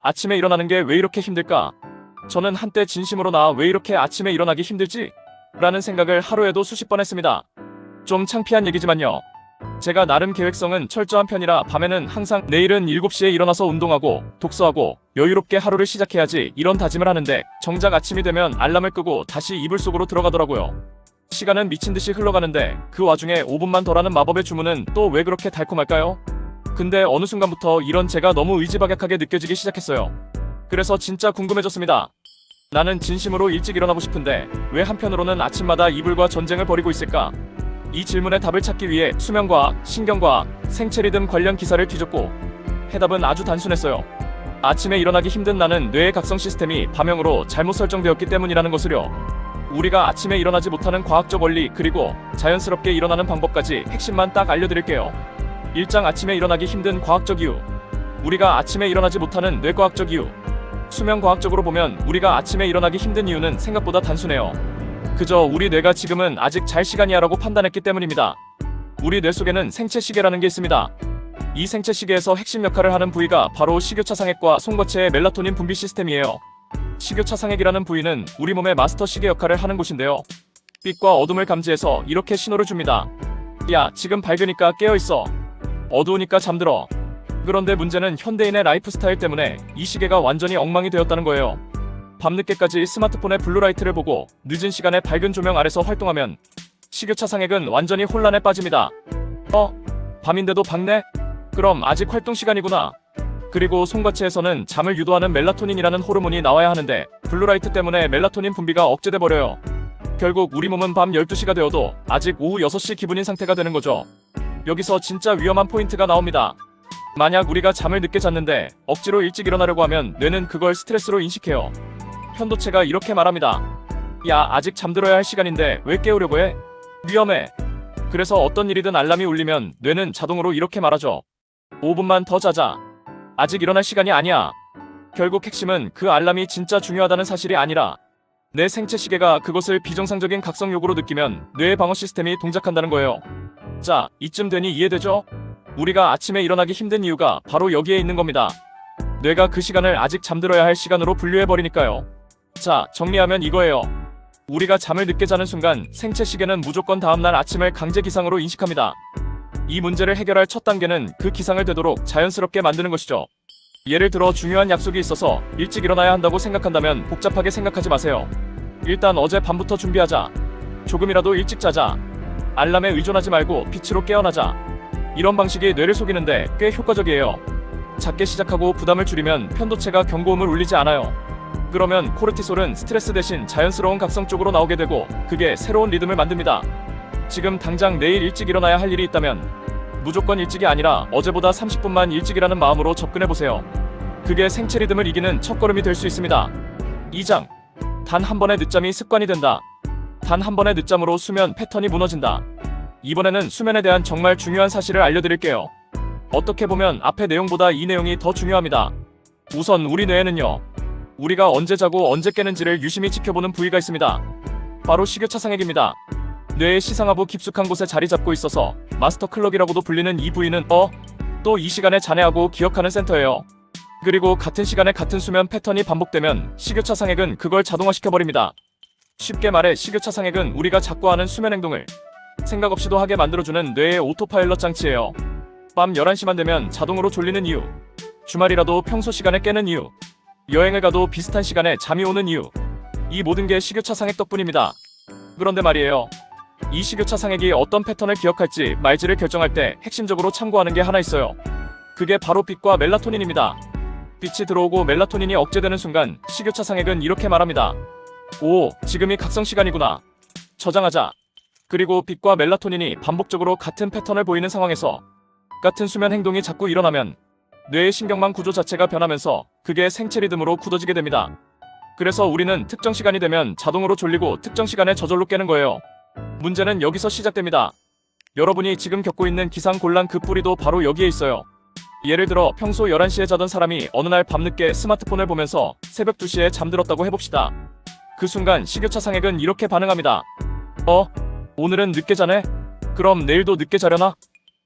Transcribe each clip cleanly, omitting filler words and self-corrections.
아침에 일어나는 게 왜 이렇게 힘들까? 저는 한때 진심으로 나 왜 이렇게 아침에 일어나기 힘들지? 라는 생각을 하루에도 수십 번 했습니다. 좀 창피한 얘기지만요. 제가 나름 계획성은 철저한 편이라 밤에는 항상 내일은 7시에 일어나서 운동하고 독서하고 여유롭게 하루를 시작해야지 이런 다짐을 하는데 정작 아침이 되면 알람을 끄고 다시 이불 속으로 들어가더라고요. 시간은 미친듯이 흘러가는데 그 와중에 5분만 더 라는 마법의 주문은 또 왜 그렇게 달콤할까요? 근데 어느 순간부터 이런 제가 너무 의지박약하게 느껴지기 시작했어요. 그래서 진짜 궁금해졌습니다. 나는 진심으로 일찍 일어나고 싶은데 왜 한편으로는 아침마다 이불과 전쟁을 벌이고 있을까? 이 질문에 답을 찾기 위해 수면과학, 신경과학, 생체 리듬 관련 기사를 뒤졌고 해답은 아주 단순했어요. 아침에 일어나기 힘든 나는 뇌의 각성 시스템이 밤형으로 잘못 설정되었기 때문이라는 것을요. 우리가 아침에 일어나지 못하는 과학적 원리 그리고 자연스럽게 일어나는 방법까지 핵심만 딱 알려드릴게요. 1장 아침에 일어나기 힘든 과학적 이유. 우리가 아침에 일어나지 못하는 뇌과학적 이유. 수면과학적으로 보면 우리가 아침에 일어나기 힘든 이유는 생각보다 단순해요. 그저 우리 뇌가 지금은 아직 잘 시간이야 라고 판단했기 때문입니다. 우리 뇌 속에는 생체시계라는 게 있습니다. 이 생체시계에서 핵심 역할을 하는 부위가 바로 식욕차상액과 송거체의 멜라토닌 분비 시스템이에요. 식욕차상액이라는 부위는 우리 몸의 마스터 시계 역할을 하는 곳인데요. 빛과 어둠을 감지해서 이렇게 신호를 줍니다. 야, 지금 밝으니까 깨어있어. 어두우니까 잠들어. 그런데 문제는 현대인의 라이프 스타일 때문에 이 시계가 완전히 엉망이 되었다는 거예요. 밤늦게까지 스마트폰의 블루라이트를 보고 늦은 시간에 밝은 조명 아래서 활동하면 식욕차상액은 완전히 혼란에 빠집니다. 밤인데도 밝네? 그럼 아직 활동 시간이구나. 그리고 송거체에서는 잠을 유도하는 멜라토닌이라는 호르몬이 나와야 하는데 블루라이트 때문에 멜라토닌 분비가 억제돼 버려요. 결국 우리 몸은 밤 12시가 되어도 아직 오후 6시 기분인 상태가 되는 거죠. 여기서 진짜 위험한 포인트가 나옵니다. 만약 우리가 잠을 늦게 잤는데 억지로 일찍 일어나려고 하면 뇌는 그걸 스트레스로 인식해요. 편도체가 이렇게 말합니다. 야, 아직 잠들어야 할 시간인데 왜 깨우려고 해? 위험해. 그래서 어떤 일이든 알람이 울리면 뇌는 자동으로 이렇게 말하죠. 5분만 더 자자. 아직 일어날 시간이 아니야. 결국 핵심은 그 알람이 진짜 중요하다는 사실이 아니라 내 생체 시계가 그것을 비정상적인 각성 요구로 느끼면 뇌의 방어 시스템이 동작한다는 거예요. 자, 이쯤 되니 이해되죠? 우리가 아침에 일어나기 힘든 이유가 바로 여기에 있는 겁니다. 뇌가 그 시간을 아직 잠들어야 할 시간으로 분류해버리니까요. 자, 정리하면 이거예요. 우리가 잠을 늦게 자는 순간 생체 시계는 무조건 다음날 아침을 강제 기상으로 인식합니다. 이 문제를 해결할 첫 단계는 그 기상을 되도록 자연스럽게 만드는 것이죠. 예를 들어 중요한 약속이 있어서 일찍 일어나야 한다고 생각한다면 복잡하게 생각하지 마세요. 일단 어제 밤부터 준비하자. 조금이라도 일찍 자자. 알람에 의존하지 말고 빛으로 깨어나자. 이런 방식이 뇌를 속이는데 꽤 효과적이에요. 작게 시작하고 부담을 줄이면 편도체가 경고음을 울리지 않아요. 그러면 코르티솔은 스트레스 대신 자연스러운 각성 쪽으로 나오게 되고 그게 새로운 리듬을 만듭니다. 지금 당장 내일 일찍 일어나야 할 일이 있다면 무조건 일찍이 아니라 어제보다 30분만 일찍이라는 마음으로 접근해보세요. 그게 생체 리듬을 이기는 첫걸음이 될 수 있습니다. 2장. 단 한 번의 늦잠이 습관이 된다. 단 한 번의 늦잠으로 수면 패턴이 무너진다. 이번에는 수면에 대한 정말 중요한 사실을 알려드릴게요. 어떻게 보면 앞의 내용보다 이 내용이 더 중요합니다. 우선 우리 뇌에는요. 우리가 언제 자고 언제 깨는지를 유심히 지켜보는 부위가 있습니다. 바로 식욕차상액입니다. 뇌의 시상하부 깊숙한 곳에 자리 잡고 있어서 마스터 클럭이라고도 불리는 이 부위는 또 이 시간에 자네하고 기억하는 센터예요. 그리고 같은 시간에 같은 수면 패턴이 반복되면 식욕차상액은 그걸 자동화시켜버립니다. 쉽게 말해 식욕차상액은 우리가 자꾸 하는 수면 행동을 생각 없이도 하게 만들어주는 뇌의 오토파일럿 장치예요. 밤 11시만 되면 자동으로 졸리는 이유, 주말이라도 평소 시간에 깨는 이유, 여행을 가도 비슷한 시간에 잠이 오는 이유, 이 모든 게 식욕차상액 덕분입니다. 그런데 말이에요. 이 식욕차상액이 어떤 패턴을 기억할지 말지를 결정할 때 핵심적으로 참고하는 게 하나 있어요. 그게 바로 빛과 멜라토닌입니다. 빛이 들어오고 멜라토닌이 억제되는 순간 식욕차상액은 이렇게 말합니다. 오, 지금이 각성 시간이구나. 저장하자. 그리고 빛과 멜라토닌이 반복적으로 같은 패턴을 보이는 상황에서 같은 수면 행동이 자꾸 일어나면 뇌의 신경망 구조 자체가 변하면서 그게 생체 리듬으로 굳어지게 됩니다. 그래서 우리는 특정 시간이 되면 자동으로 졸리고 특정 시간에 저절로 깨는 거예요. 문제는 여기서 시작됩니다. 여러분이 지금 겪고 있는 기상곤란 그 뿌리도 바로 여기에 있어요. 예를 들어 평소 11시에 자던 사람이 어느 날 밤늦게 스마트폰을 보면서 새벽 2시에 잠들었다고 해봅시다. 그 순간 식욕차상액은 이렇게 반응합니다. 오늘은 늦게 자네? 그럼 내일도 늦게 자려나?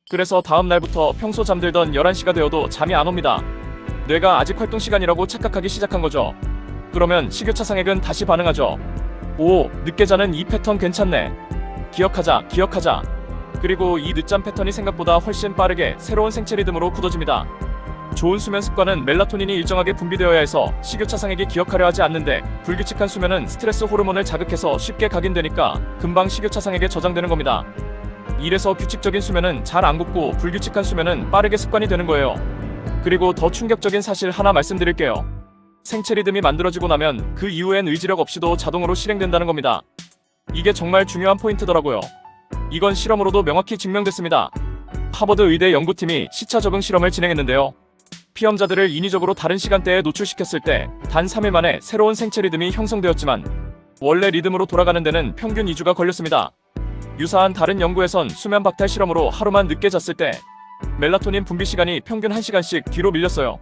그래서 다음 날부터 평소 잠들던 11시가 되어도 잠이 안 옵니다. 뇌가 아직 활동 시간이라고 착각하기 시작한 거죠. 그러면 식욕차 상액은 다시 반응하죠. 오, 늦게 자는 이 패턴 괜찮네. 기억하자. 그리고 이 늦잠 패턴이 생각보다 훨씬 빠르게 새로운 생체 리듬으로 굳어집니다. 좋은 수면 습관은 멜라토닌이 일정하게 분비되어야 해서 식욕차 상액이 기억하려 하지 않는데, 불규칙한 수면은 스트레스 호르몬을 자극해서 쉽게 각인되니까 금방 식욕차 상액에 저장되는 겁니다. 이래서 규칙적인 수면은 잘 안 굳고 불규칙한 수면은 빠르게 습관이 되는 거예요. 그리고 더 충격적인 사실 하나 말씀드릴게요. 생체 리듬이 만들어지고 나면 그 이후엔 의지력 없이도 자동으로 실행된다는 겁니다. 이게 정말 중요한 포인트더라고요. 이건 실험으로도 명확히 증명됐습니다. 하버드 의대 연구팀이 시차 적응 실험을 진행했는데요. 피험자들을 인위적으로 다른 시간대에 노출시켰을 때 단 3일 만에 새로운 생체 리듬이 형성되었지만, 원래 리듬으로 돌아가는 데는 평균 2주가 걸렸습니다. 유사한 다른 연구에선 수면 박탈 실험으로 하루만 늦게 잤을 때 멜라토닌 분비 시간이 평균 1시간씩 뒤로 밀렸어요.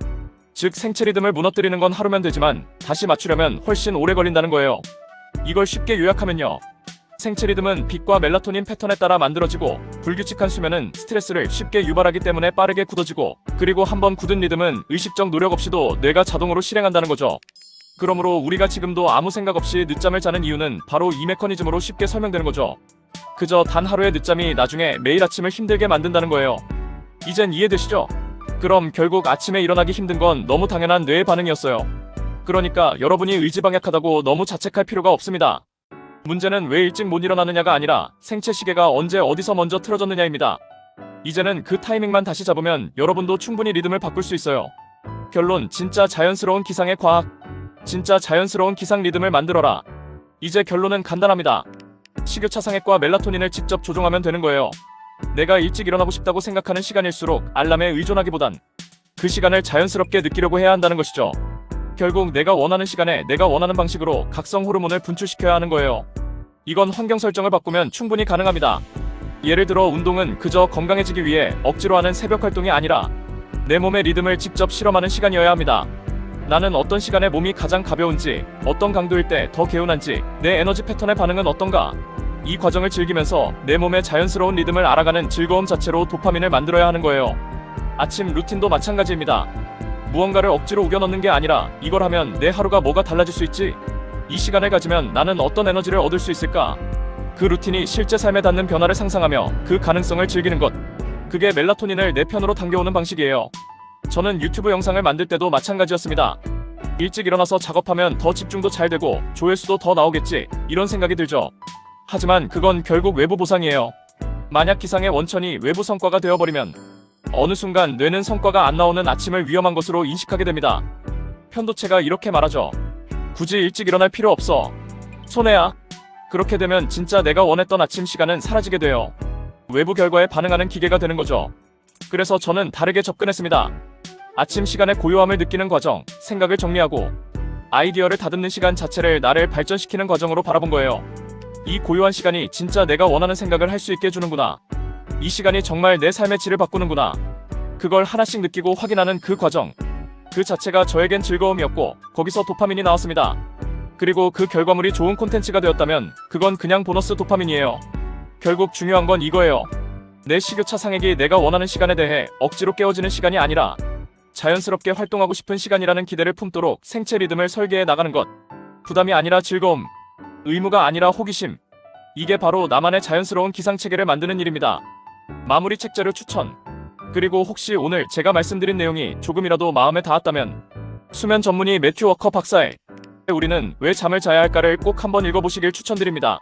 즉 생체 리듬을 무너뜨리는 건 하루면 되지만 다시 맞추려면 훨씬 오래 걸린다는 거예요. 이걸 쉽게 요약하면요. 생체 리듬은 빛과 멜라토닌 패턴에 따라 만들어지고, 불규칙한 수면은 스트레스를 쉽게 유발하기 때문에 빠르게 굳어지고, 그리고 한번 굳은 리듬은 의식적 노력 없이도 뇌가 자동으로 실행한다는 거죠. 그러므로 우리가 지금도 아무 생각 없이 늦잠을 자는 이유는 바로 이 메커니즘으로 쉽게 설명되는 거죠. 그저 단 하루의 늦잠이 나중에 매일 아침을 힘들게 만든다는 거예요. 이젠 이해되시죠? 그럼 결국 아침에 일어나기 힘든 건 너무 당연한 뇌의 반응이었어요. 그러니까 여러분이 의지방약하다고 너무 자책할 필요가 없습니다. 문제는 왜 일찍 못 일어나느냐가 아니라 생체 시계가 언제 어디서 먼저 틀어졌느냐입니다. 이제는 그 타이밍만 다시 잡으면 여러분도 충분히 리듬을 바꿀 수 있어요. 결론, 진짜 자연스러운 기상의 과학, 진짜 자연스러운 기상 리듬을 만들어라. 이제 결론은 간단합니다. 식욕차 상액과 멜라토닌을 직접 조종하면 되는 거예요. 내가 일찍 일어나고 싶다고 생각하는 시간일수록 알람에 의존하기보단 그 시간을 자연스럽게 느끼려고 해야 한다는 것이죠. 결국 내가 원하는 시간에 내가 원하는 방식으로 각성 호르몬을 분출시켜야 하는 거예요. 이건 환경 설정을 바꾸면 충분히 가능합니다. 예를 들어 운동은 그저 건강해지기 위해 억지로 하는 새벽 활동이 아니라 내 몸의 리듬을 직접 실험하는 시간이어야 합니다. 나는 어떤 시간에 몸이 가장 가벼운지, 어떤 강도일 때 더 개운한지, 내 에너지 패턴의 반응은 어떤가, 이 과정을 즐기면서 내 몸의 자연스러운 리듬을 알아가는 즐거움 자체로 도파민을 만들어야 하는 거예요. 아침 루틴도 마찬가지입니다. 무언가를 억지로 우겨 넣는 게 아니라, 이걸 하면 내 하루가 뭐가 달라질 수 있지? 이 시간을 가지면 나는 어떤 에너지를 얻을 수 있을까? 그 루틴이 실제 삶에 닿는 변화를 상상하며 그 가능성을 즐기는 것. 그게 멜라토닌을 내 편으로 당겨오는 방식이에요. 저는 유튜브 영상을 만들 때도 마찬가지였습니다. 일찍 일어나서 작업하면 더 집중도 잘 되고 조회수도 더 나오겠지, 이런 생각이 들죠. 하지만 그건 결국 외부 보상이에요. 만약 기상의 원천이 외부 성과가 되어버리면 어느 순간 뇌는 성과가 안 나오는 아침을 위험한 것으로 인식하게 됩니다. 편도체가 이렇게 말하죠. 굳이 일찍 일어날 필요 없어. 손해야. 그렇게 되면 진짜 내가 원했던 아침 시간은 사라지게 돼요. 외부 결과에 반응하는 기계가 되는 거죠. 그래서 저는 다르게 접근했습니다. 아침 시간의 고요함을 느끼는 과정, 생각을 정리하고 아이디어를 다듬는 시간 자체를 나를 발전시키는 과정으로 바라본 거예요. 이 고요한 시간이 진짜 내가 원하는 생각을 할 수 있게 해주는구나. 이 시간이 정말 내 삶의 질을 바꾸는구나. 그걸 하나씩 느끼고 확인하는 그 과정, 그 자체가 저에겐 즐거움이었고, 거기서 도파민이 나왔습니다. 그리고 그 결과물이 좋은 콘텐츠가 되었다면 그건 그냥 보너스 도파민이에요. 결국 중요한 건 이거예요. 내 식욕차 상액이 내가 원하는 시간에 대해 억지로 깨워지는 시간이 아니라 자연스럽게 활동하고 싶은 시간이라는 기대를 품도록 생체 리듬을 설계해 나가는 것. 부담이 아니라 즐거움, 의무가 아니라 호기심. 이게 바로 나만의 자연스러운 기상체계를 만드는 일입니다. 마무리 책자료 추천. 그리고 혹시 오늘 제가 말씀드린 내용이 조금이라도 마음에 닿았다면 수면 전문의 매튜 워커 박사의 우리는 왜 잠을 자야 할까를 꼭 한번 읽어보시길 추천드립니다.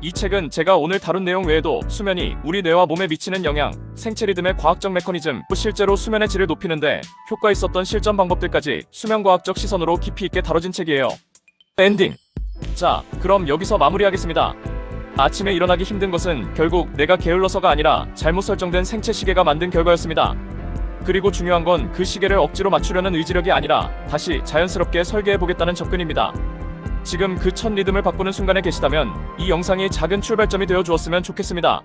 이 책은 제가 오늘 다룬 내용 외에도 수면이 우리 뇌와 몸에 미치는 영향, 생체 리듬의 과학적 메커니즘, 실제로 수면의 질을 높이는데 효과 있었던 실전 방법들까지 수면과학적 시선으로 깊이 있게 다뤄진 책이에요. 엔딩. 자, 그럼 여기서 마무리하겠습니다. 아침에 일어나기 힘든 것은 결국 내가 게을러서가 아니라 잘못 설정된 생체 시계가 만든 결과였습니다. 그리고 중요한 건 그 시계를 억지로 맞추려는 의지력이 아니라 다시 자연스럽게 설계해보겠다는 접근입니다. 지금 그 첫 리듬을 바꾸는 순간에 계시다면 이 영상이 작은 출발점이 되어 주었으면 좋겠습니다.